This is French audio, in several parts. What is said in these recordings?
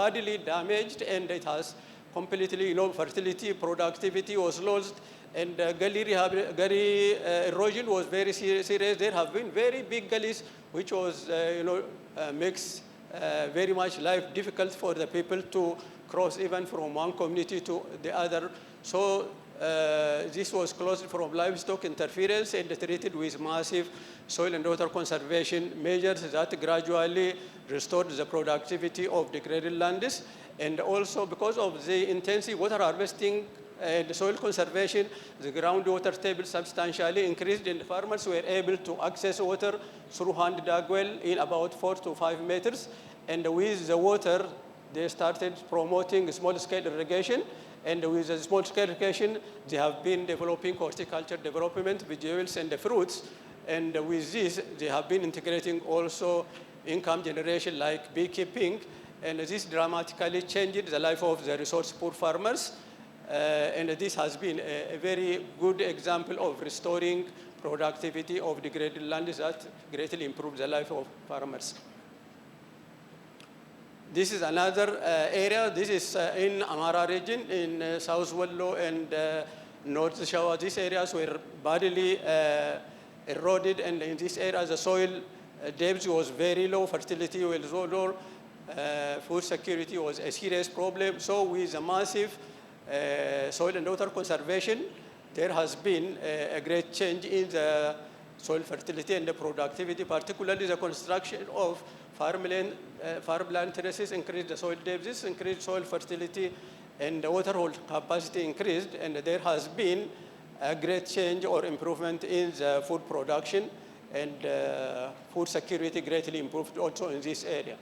badly damaged, and it has completely, fertility, productivity was lost, and gully erosion was very serious. There have been very big gullies, which was, makes very much life difficult for the people to cross even from one community to the other. So this was closed from livestock interference and treated with massive soil and water conservation measures that gradually restored the productivity of degraded lands. And also because of the intensive water harvesting and soil conservation, the groundwater table substantially increased, and farmers were able to access water through hand dug well in about 4 to 5 meters. And with the water, they started promoting small-scale irrigation. And with the small-scale irrigation, they have been developing horticulture development, vegetables and fruits. And with this, they have been integrating also income generation like beekeeping. And this dramatically changed the life of the resource-poor farmers. And this has been a very good example of restoring productivity of degraded lands that greatly improved the life of farmers. This is another area. This is in Amara region, in South Wallo and North Shawa. These areas were badly eroded, and in this area, the soil depth was very low, fertility was low, food security was a serious problem. So with a massive soil and water conservation, there has been a great change in the soil fertility and the productivity, particularly the construction of farmland terraces increased the soil depths, increased soil fertility, and the water hold capacity increased, and there has been a great change or improvement in the food production, and food security greatly improved also in this area.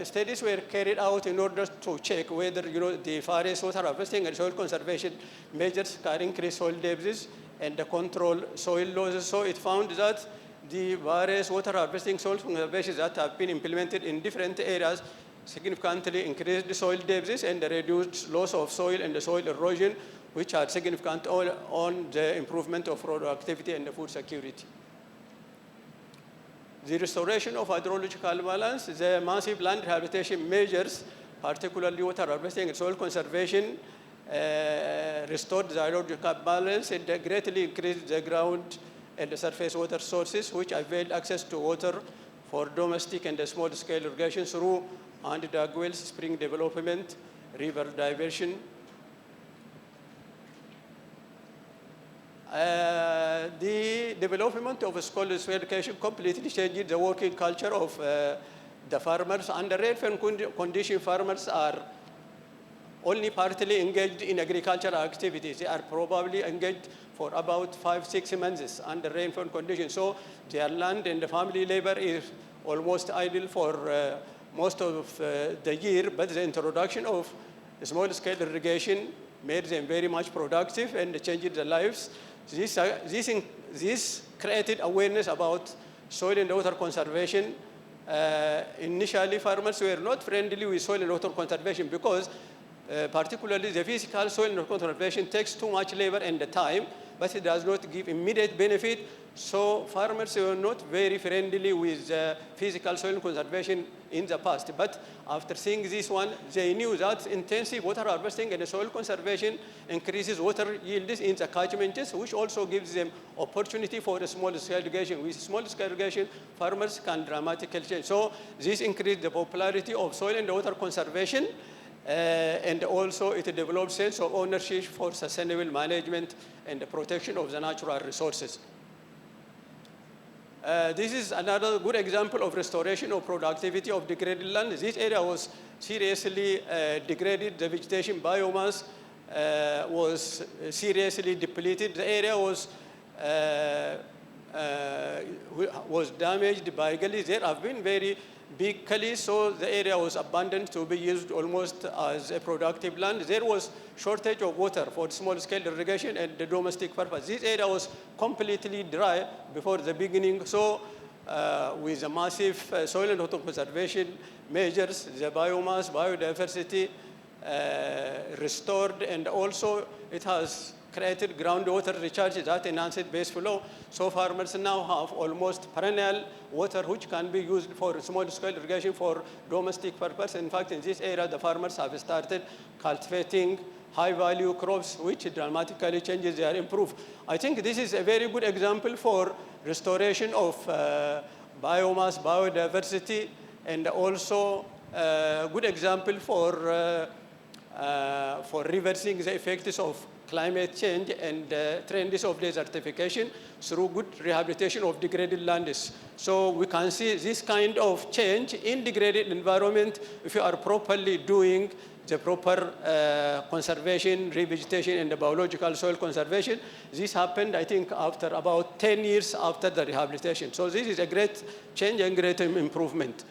Studies were carried out in order to check whether the forest water harvesting and soil conservation measures can increase soil depths and control soil losses. So it found that the various water harvesting soil conservation that have been implemented in different areas significantly increased the soil depths and reduced loss of soil and the soil erosion, which are significant on the improvement of productivity and the food security. The restoration of hydrological balance, the massive land rehabilitation measures, particularly water harvesting and soil conservation, restored the hydrological balance and greatly increased the ground and the surface water sources, which availed access to water for domestic and small-scale irrigation through hand-dug wells, spring development, river diversion. The development of school-scale irrigation completely changed the working culture of the farmers. Under rainfall condition, farmers are only partly engaged in agricultural activities. They are probably engaged for about 5-6 months under rainfall conditions. So their land and the family labor is almost idle for most of the year, but the introduction of small-scale irrigation made them very much productive and changed their lives. This created awareness about soil and water conservation. Initially, farmers were not friendly with soil and water conservation because particularly the physical soil and water conservation takes too much labor and time, but it does not give immediate benefit. So farmers were not very friendly with physical soil conservation in the past. But after seeing this one, they knew that intensive water harvesting and soil conservation increases water yields in the catchments, which also gives them opportunity for a small-scale irrigation. With small-scale irrigation, farmers can dramatically change. So this increased the popularity of soil and water conservation, and also it develops sense of ownership for sustainable management and the protection of the natural resources. This is another good example of restoration of productivity of degraded land. This area was seriously degraded. The vegetation biomass was seriously depleted. The area was damaged by gullies. There have been very big gullies, so the area was abandoned to be used almost as a productive land. There was shortage of water for small-scale irrigation and the domestic purpose. This area was completely dry before the beginning, so with the massive soil and water conservation measures, the biomass, biodiversity restored, and also it has created groundwater recharge that enhanced base flow. So farmers now have almost perennial water which can be used for small-scale irrigation for domestic purpose. In fact, in this area, the farmers have started cultivating high-value crops, which dramatically changes their improve. I think this is a very good example for restoration of biomass, biodiversity, and also a good example for reversing the effects of climate change and trends of desertification through good rehabilitation of degraded lands. So we can see this kind of change in degraded environment if you are properly doing the proper conservation, revegetation, and the biological soil conservation. This happened, I think, after about 10 years after the rehabilitation. So this is a great change and great improvement.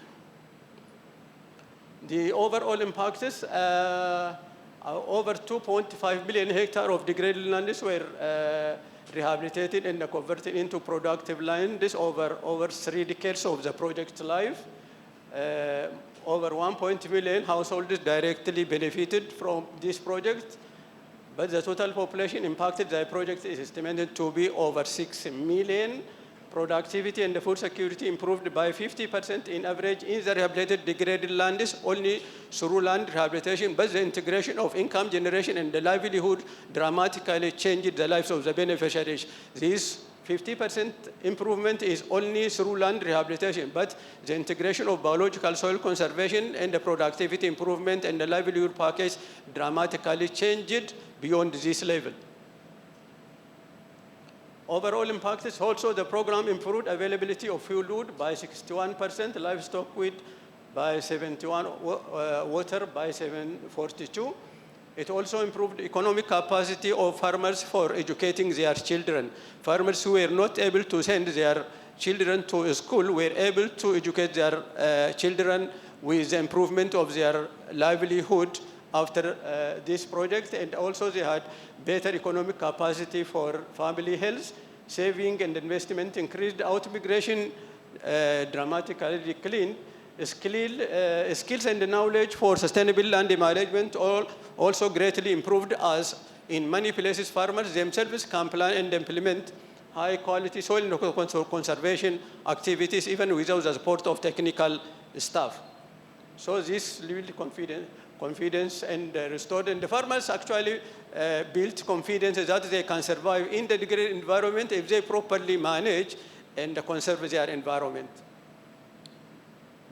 The overall impact is over 2.5 billion hectares of degraded lands were rehabilitated and converted into productive land. This over 3 decades of the project's life. Over 1.2 million households directly benefited from this project, but the total population impacted by the project is estimated to be over 6 million. Productivity and the food security improved by 50% in average in the rehabilitated degraded lands only through land rehabilitation, but the integration of income generation and the livelihood dramatically changed the lives of the beneficiaries. This 50% improvement is only through land rehabilitation, but the integration of biological soil conservation and the productivity improvement and the livelihood package dramatically changed beyond this level. Overall impact is also the program improved availability of fuel wood by 61%, livestock feed by 71, water by 742. It also improved economic capacity of farmers for educating their children. Farmers who were not able to send their children to school were able to educate their children with the improvement of their livelihood after this project, and also they had better economic capacity for family health, saving and investment, increased out-migration dramatically declined, skills and knowledge for sustainable land management also greatly improved, as in many places farmers themselves can plan and implement high-quality soil conservation activities even without the support of technical staff. So this built confidence and restored, and the farmers actually built confidence that they can survive in the degraded environment if they properly manage and conserve their environment.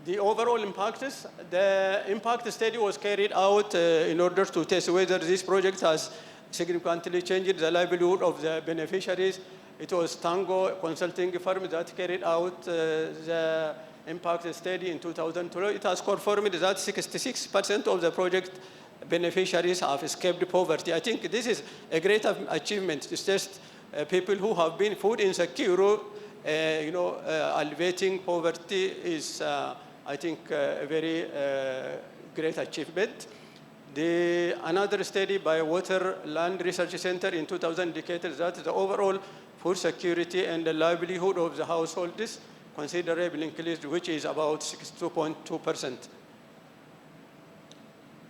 The overall impact is, the impact study was carried out in order to test whether this project has significantly changed the livelihood of the beneficiaries. It was Tango Consulting Firm that carried out the impact study in 2012. It has confirmed that 66% of the project beneficiaries have escaped poverty. I think this is a great achievement. It's just people who have been food insecure, alleviating poverty is, I think, a very great achievement. Another study by Water Land Research Center in 2000 indicated that the overall food security and the livelihood of the households considerably increased, which is about 62.2%.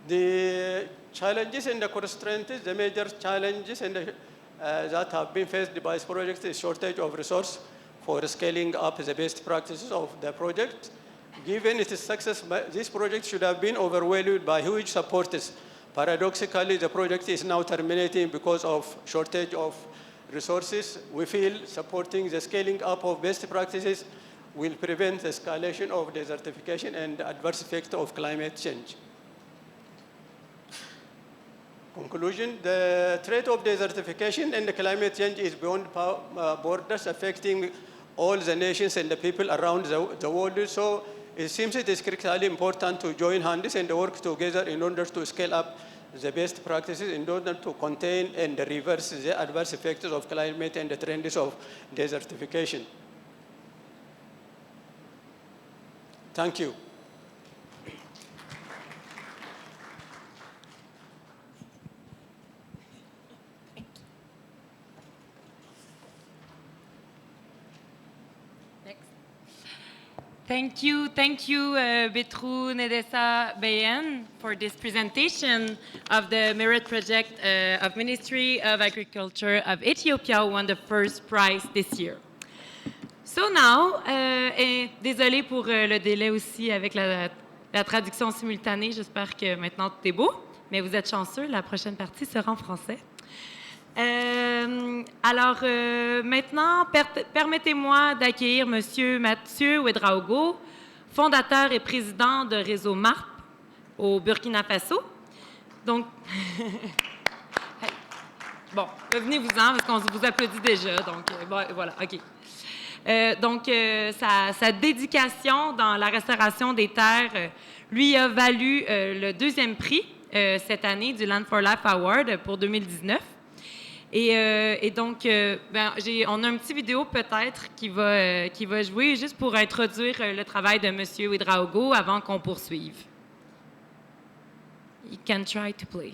The challenges and the constraints, the major challenges and that have been faced by this project is shortage of resource for scaling up the best practices of the project. Given its success, this project should have been overwhelmed by huge supporters. Paradoxically, the project is now terminating because of shortage of resources. We feel supporting the scaling up of best practices will prevent the escalation of desertification and adverse effects of climate change. Conclusion, the threat of desertification and the climate change is beyond borders, affecting all the nations and the people around the world. So it seems it is critically important to join hands and work together in order to scale up the best practices in order to contain and reverse the adverse effects of climate and the trends of desertification. Thank you. Thank you, Betru Nedesa Bayen, for this presentation of the Merit Project of Ministry of Agriculture of Ethiopia, who won the first prize this year. So now, et désolé pour le délai aussi avec la traduction simultanée, j'espère que maintenant tout est beau, mais vous êtes chanceux, la prochaine partie sera en français. Alors, maintenant, permettez-moi d'accueillir M. Mathieu Ouedraogo, fondateur et président de Réseau MARP au Burkina Faso. Donc, bon, venez-vous-en, parce qu'on vous applaudit déjà, donc bon, voilà, OK. Donc, sa dédication dans la restauration des terres lui a valu le 2e prix cette année du Land for Life Award pour 2019. Et donc, on a un petit vidéo peut-être qui va jouer juste pour introduire le travail de M. Ouedraogo avant qu'on poursuive. You can try to play.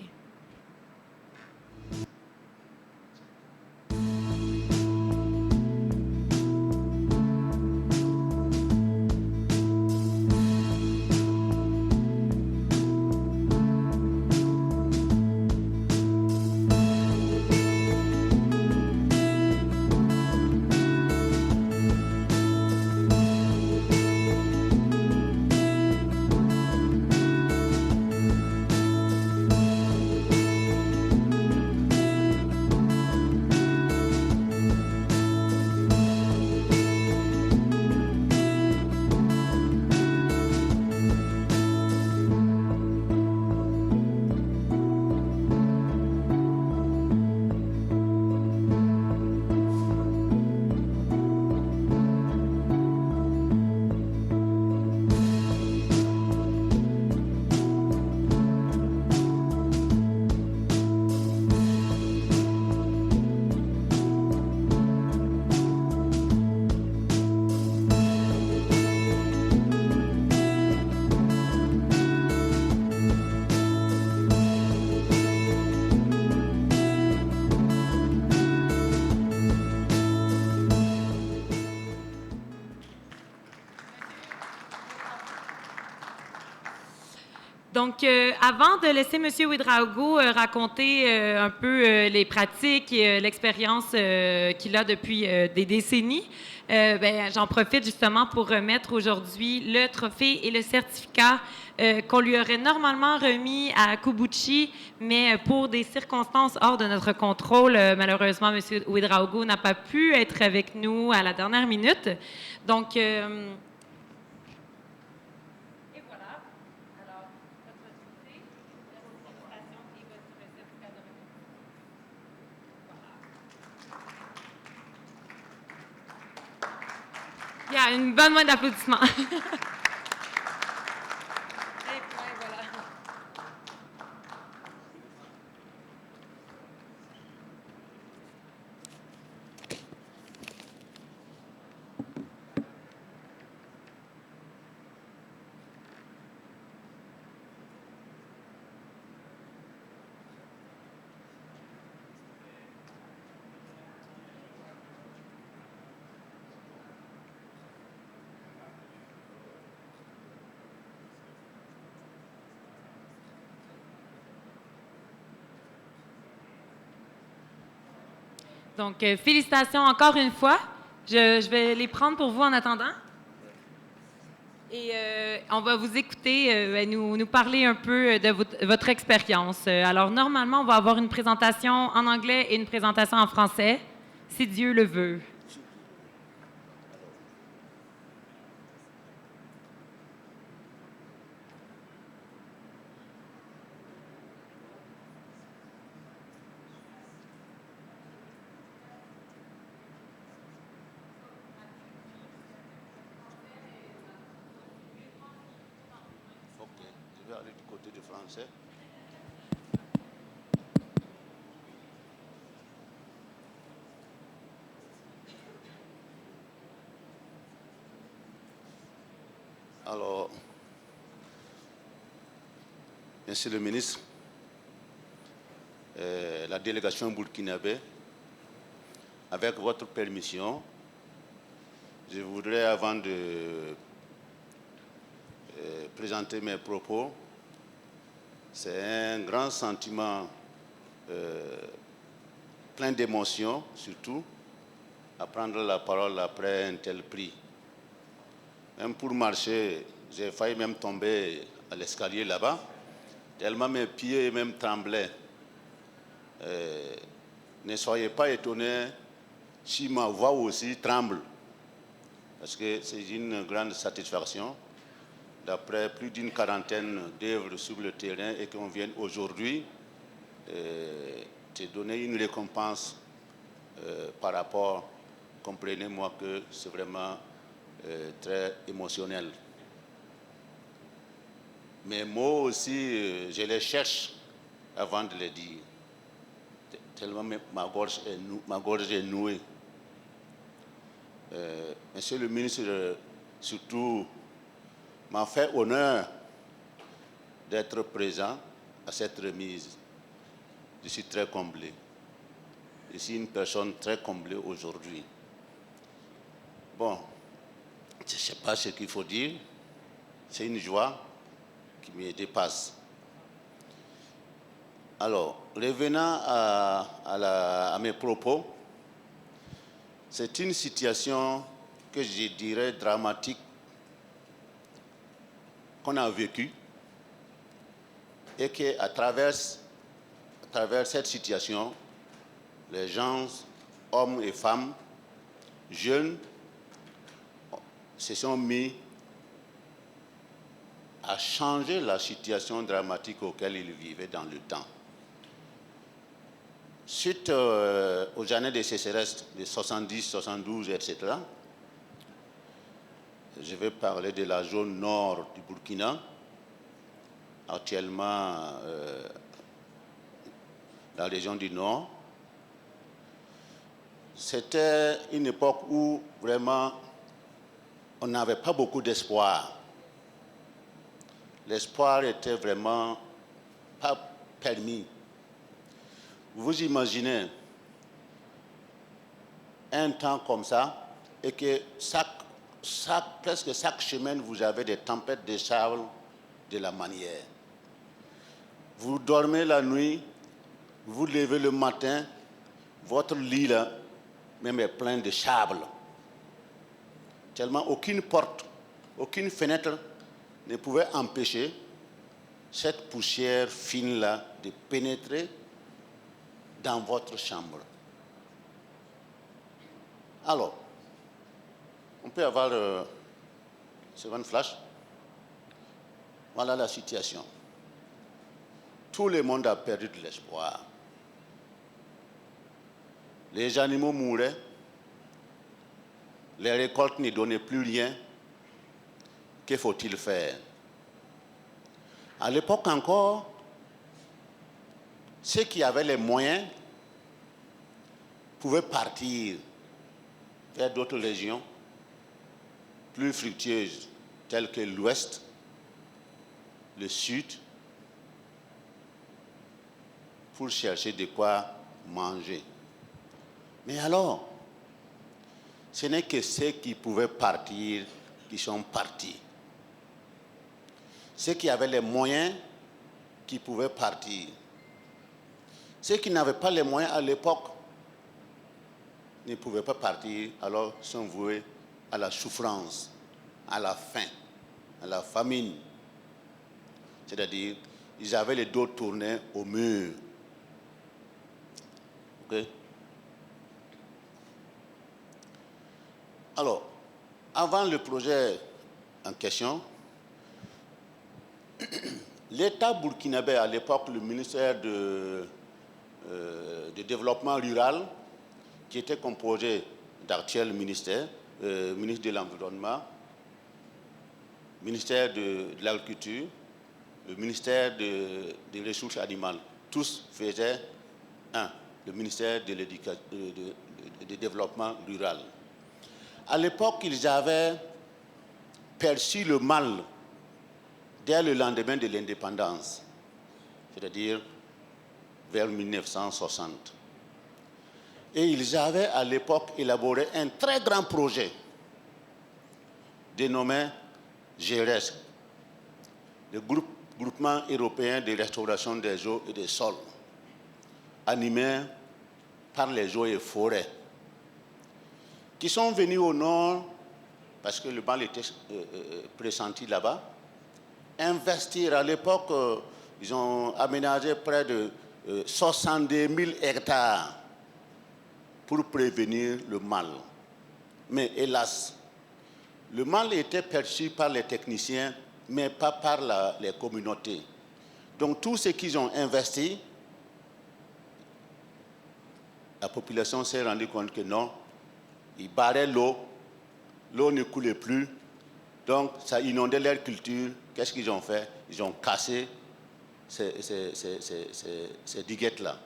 Donc, avant de laisser M. Ouedraogo raconter un peu les pratiques et l'expérience qu'il a depuis des décennies, j'en profite justement pour remettre aujourd'hui le trophée et le certificat qu'on lui aurait normalement remis à Kubuchi, mais pour des circonstances hors de notre contrôle, malheureusement, M. Ouedraogo n'a pas pu être avec nous à la dernière minute. Donc, il y a une bonne main d'applaudissements. Donc, félicitations encore une fois. Je vais les prendre pour vous en attendant. Et on va vous écouter, nous parler un peu de votre expérience. Alors, normalement, on va avoir une présentation en anglais et une présentation en français, si Dieu le veut. Alors, Monsieur le ministre, la délégation burkinabé, avec votre permission, je voudrais, avant de présenter mes propos. C'est un grand sentiment plein d'émotions, surtout, à prendre la parole après un tel prix. Même pour marcher, j'ai failli même tomber à l'escalier là-bas, tellement mes pieds même tremblaient. Ne soyez pas étonnés si ma voix aussi tremble, parce que c'est une grande satisfaction d'après plus d'une quarantaine d'œuvres sur le terrain et qu'on vienne aujourd'hui te donner une récompense par rapport, comprenez-moi que c'est vraiment très émotionnel. Mes mots aussi, je les cherche avant de les dire, tellement ma gorge est nouée. Monsieur le ministre, surtout, m'a fait honneur d'être présent à cette remise. Je suis très comblé. Je suis une personne très comblée aujourd'hui. Bon, je ne sais pas ce qu'il faut dire. C'est une joie qui me dépasse. Alors, revenant à mes propos, c'est une situation que je dirais dramatique qu'on a vécue et qu'à travers cette situation, les gens, hommes et femmes, jeunes, se sont mis à changer la situation dramatique auquel ils vivaient dans le temps. Suite aux années de sécheresse de 70, 72, etc., je vais parler de la zone nord du Burkina, actuellement la région du Nord. C'était une époque où vraiment on n'avait pas beaucoup d'espoir. L'espoir était vraiment pas permis. Vous imaginez un temps comme ça et que presque chaque semaine, vous avez des tempêtes de sable de la manière. Vous dormez la nuit, vous levez le matin, votre lit là, même est plein de sable. Tellement aucune porte, aucune fenêtre ne pouvait empêcher cette poussière fine là de pénétrer dans votre chambre. Alors, on peut avoir second flash. Voilà la situation. Tout le monde a perdu de l'espoir. Les animaux mouraient, les récoltes ne donnaient plus rien. Que faut-il faire? À l'époque encore, ceux qui avaient les moyens pouvaient partir vers d'autres régions plus fructueuses, telles que l'Ouest, le Sud, pour chercher de quoi manger. Mais alors, ce n'est que ceux qui pouvaient partir qui sont partis. Ceux qui avaient les moyens qui pouvaient partir. Ceux qui n'avaient pas les moyens à l'époque ne pouvaient pas partir, alors sont voués à la souffrance, à la faim, à la famine. C'est-à-dire, ils avaient les dos tournés au mur. Okay? Alors, avant le projet en question, l'État burkinabé, à l'époque, le ministère de Développement rural, qui était composé d'actuels ministères, ministre de l'Environnement, ministère de l'Agriculture, le ministère des Ressources animales, tous faisaient le ministère de Développement rural. À l'époque, ils avaient perçu le mal dès le lendemain de l'indépendance, c'est-à-dire vers 1960. Et ils avaient à l'époque élaboré un très grand projet dénommé GRS, le groupement européen de restauration des eaux et des sols, animé par les eaux et forêts, qui sont venus au nord, parce que le mal était pressenti là-bas, investir. À l'époque, ils ont aménagé près de 62 000 hectares pour prévenir le mal. Mais hélas, le mal était perçu par les techniciens, mais pas par les communautés. Donc tout ce qu'ils ont investi, la population s'est rendue compte que non, ils barraient l'eau, l'eau ne coulait plus, donc ça inondait leur culture. Qu'est-ce qu'ils ont fait? Ils ont cassé ces diguettes-là.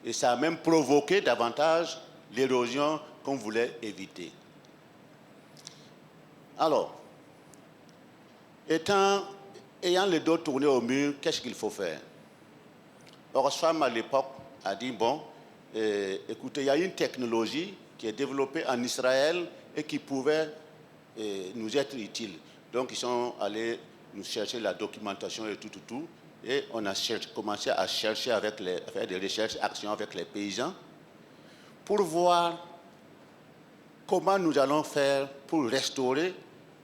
Et ça a même provoqué davantage l'érosion qu'on voulait éviter. Alors, ayant le dos tourné au mur, qu'est-ce qu'il faut faire? Oxfam, à l'époque, a dit, bon, écoutez, il y a une technologie qui est développée en Israël et qui pouvait nous être utile. Donc, ils sont allés nous chercher la documentation et tout. Et on a commencé à chercher, à faire des recherches, actions avec les paysans pour voir comment nous allons faire pour restaurer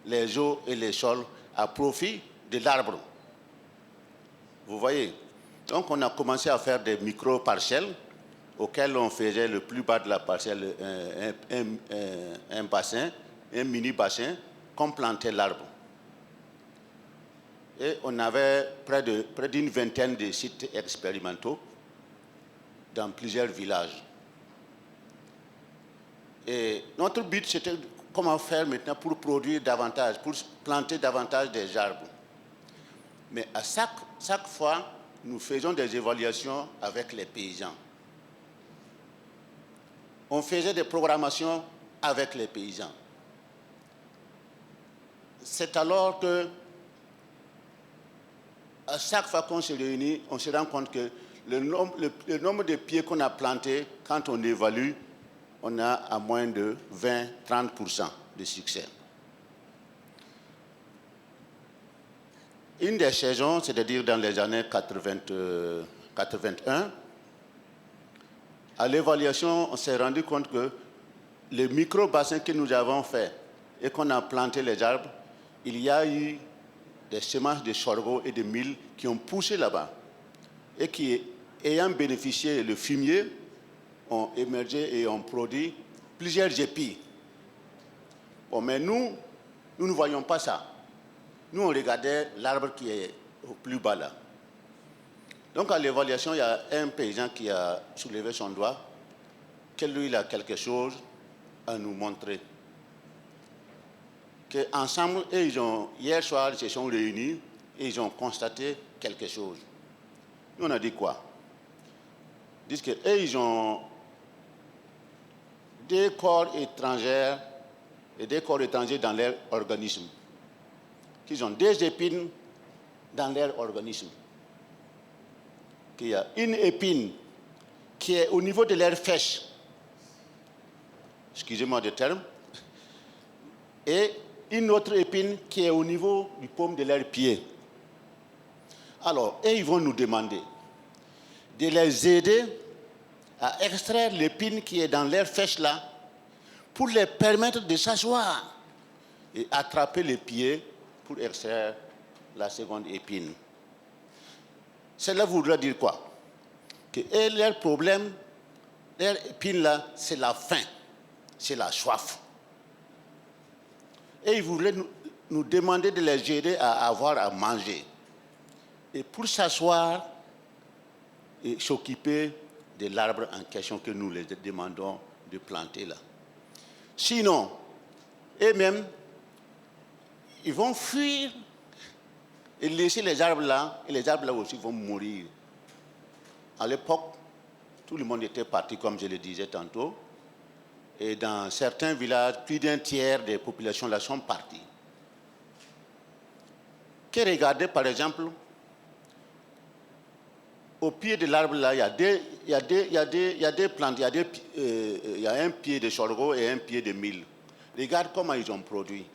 les eaux et les sols à profit de l'arbre. Vous voyez? Donc, on a commencé à faire des micro-parcelles auxquelles on faisait le plus bas de la parcelle un bassin, un mini-bassin, qu'on plantait l'arbre. Et on avait près d'une vingtaine de sites expérimentaux dans plusieurs villages. Et notre but, c'était comment faire maintenant pour produire davantage, pour planter davantage des arbres. Mais à chaque fois, nous faisons des évaluations avec les paysans. On faisait des programmations avec les paysans. C'est alors que, à chaque fois qu'on se réunit, on se rend compte que le nombre de pieds qu'on a plantés, quand on évalue, on a à moins de 20-30% de succès. Une des saisons, c'est-à-dire dans les années 81, à l'évaluation, on s'est rendu compte que les micro-bassins que nous avons faits et qu'on a planté les arbres, il y a eu des semences de sorgho et de mil qui ont poussé là-bas et qui, ayant bénéficié le fumier, ont émergé et ont produit plusieurs épis. Bon, mais nous ne voyons pas ça. Nous, on regardait l'arbre qui est au plus bas là. Donc, à l'évaluation, il y a un paysan qui a soulevé son doigt, que lui, il a quelque chose à nous montrer. Qu'ensemble, hier soir, ils se sont réunis et ils ont constaté quelque chose. Nous, on a dit quoi? Ils disent qu'ils ont des corps étrangers dans leur organisme. Qu'ils ont des épines dans leur organisme. Qu'il y a une épine qui est au niveau de leur fèche, excusez-moi du terme, et une autre épine qui est au niveau du paume de leurs pieds. Alors, ils vont nous demander de les aider à extraire l'épine qui est dans leur fèche là, pour les permettre de s'asseoir et attraper les pieds pour extraire la seconde épine. Cela voudrait dire quoi? Que leur problème, leur épine là, c'est la faim, c'est la soif. Et ils voulaient nous demander de les aider à avoir à manger. Et pour s'asseoir et s'occuper de l'arbre en question que nous les demandons de planter là. Sinon, eux-mêmes, ils vont fuir et laisser les arbres là, et les arbres là aussi vont mourir. À l'époque, tout le monde était parti, comme je le disais tantôt, et dans certains villages, plus d'un tiers des populations là sont parties. Que regardez, par exemple, au pied de l'arbre là, il y a des plantes, il y a un pied de sorgho et un pied de mil. Regarde comment ils ont produit.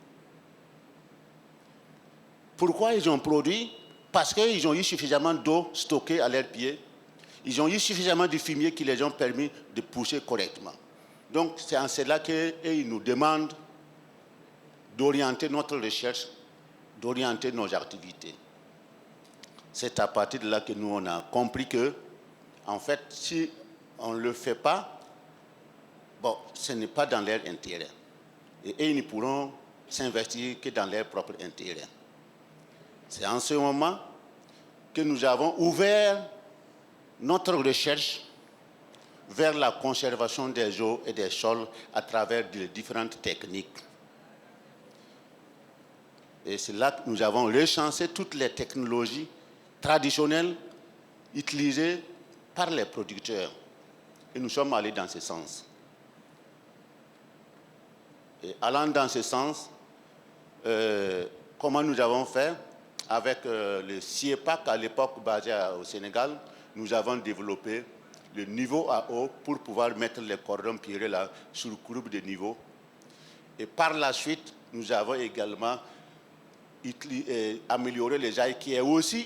Pourquoi ils ont produit? Parce qu'ils ont eu suffisamment d'eau stockée à leurs pieds. Ils ont eu suffisamment de fumier qui les ont permis de pousser correctement. Donc, c'est en cela qu'ils nous demandent d'orienter notre recherche, d'orienter nos activités. C'est à partir de là que nous, on a compris que, en fait, si on ne le fait pas, bon, ce n'est pas dans leur intérêt. Et ils ne pourront s'investir que dans leur propre intérêt. C'est en ce moment que nous avons ouvert notre recherche vers la conservation des eaux et des sols à travers de différentes techniques. Et c'est là que nous avons recensé toutes les technologies traditionnelles utilisées par les producteurs. Et nous sommes allés dans ce sens. Et allant dans ce sens, comment nous avons fait? Avec le CIEPAC, à l'époque basé au Sénégal, nous avons développé le niveau à eau pour pouvoir mettre les cordons pierreux là sur courbe de niveau. Et par la suite, nous avons également amélioré les ailes, qui est aussi